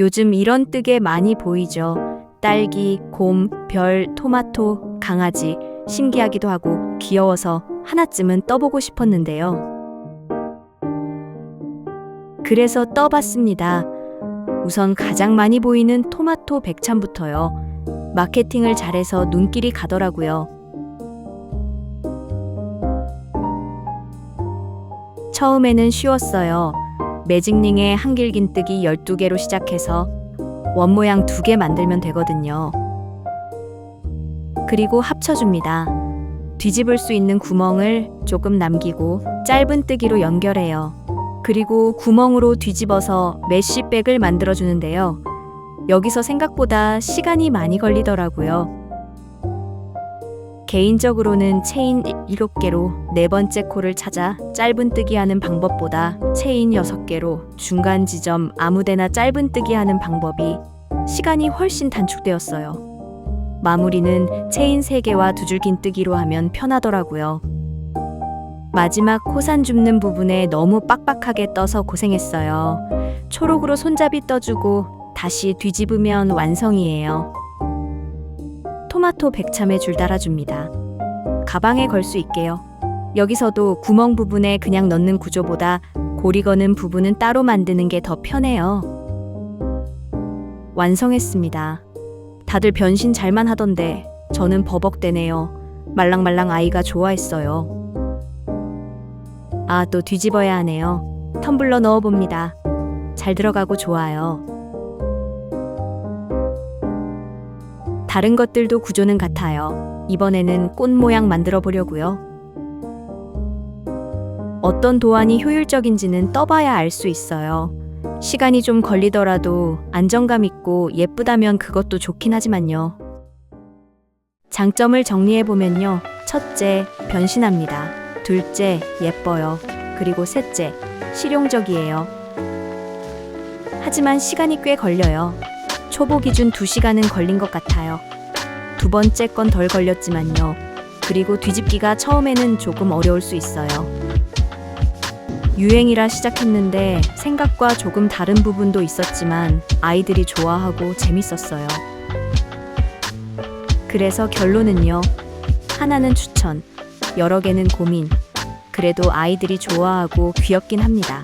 요즘 이런 뜨개 많이 보이죠. 딸기, 곰, 별, 토마토, 강아지. 신기하기도 하고 귀여워서 하나쯤은 떠보고 싶었는데요. 그래서 떠봤습니다. 우선 가장 많이 보이는 토마토 백찬부터요. 마케팅을 잘해서 눈길이 가더라고요. 처음에는 쉬웠어요. 매직링에 한길긴뜨기 12개로 시작해서 원 모양 2개 만들면 되거든요. 그리고 합쳐줍니다. 뒤집을 수 있는 구멍을 조금 남기고 짧은 뜨기로 연결해요. 그리고 구멍으로 뒤집어서 메쉬백을 만들어주는데요. 여기서 생각보다 시간이 많이 걸리더라고요. 개인적으로는 체인 7개로 네 번째 코를 찾아 짧은 뜨기 하는 방법보다 체인 6개로 중간 지점 아무데나 짧은 뜨기 하는 방법이 시간이 훨씬 단축되었어요. 마무리는 체인 3개와 2줄 긴뜨기로 하면 편하더라고요. 마지막 코산 줍는 부분에 너무 빡빡하게 떠서 고생했어요. 초록으로 손잡이 떠주고 다시 뒤집으면 완성이에요. 토마토 백참에 줄 달아줍니다. 가방에 걸 수 있게요. 여기서도 구멍 부분에 그냥 넣는 구조보다 고리 거는 부분은 따로 만드는 게 더 편해요. 완성했습니다. 다들 변신 잘만 하던데 저는 버벅대네요. 말랑말랑 아이가 좋아했어요. 아, 또 뒤집어야 하네요. 텀블러 넣어봅니다. 잘 들어가고 좋아요. 다른 것들도 구조는 같아요. 이번에는 꽃 모양 만들어 보려고요. 어떤 도안이 효율적인지는 떠봐야 알 수 있어요. 시간이 좀 걸리더라도 안정감 있고 예쁘다면 그것도 좋긴 하지만요. 장점을 정리해보면요. 첫째, 변신합니다. 둘째, 예뻐요. 그리고 셋째, 실용적이에요. 하지만 시간이 꽤 걸려요. 초보 기준 2시간은 걸린 것 같아요. 두 번째 건 덜 걸렸지만요. 그리고 뒤집기가 처음에는 조금 어려울 수 있어요. 유행이라 시작했는데 생각과 조금 다른 부분도 있었지만 아이들이 좋아하고 재밌었어요. 그래서 결론은요. 하나는 추천, 여러 개는 고민. 그래도 아이들이 좋아하고 귀엽긴 합니다.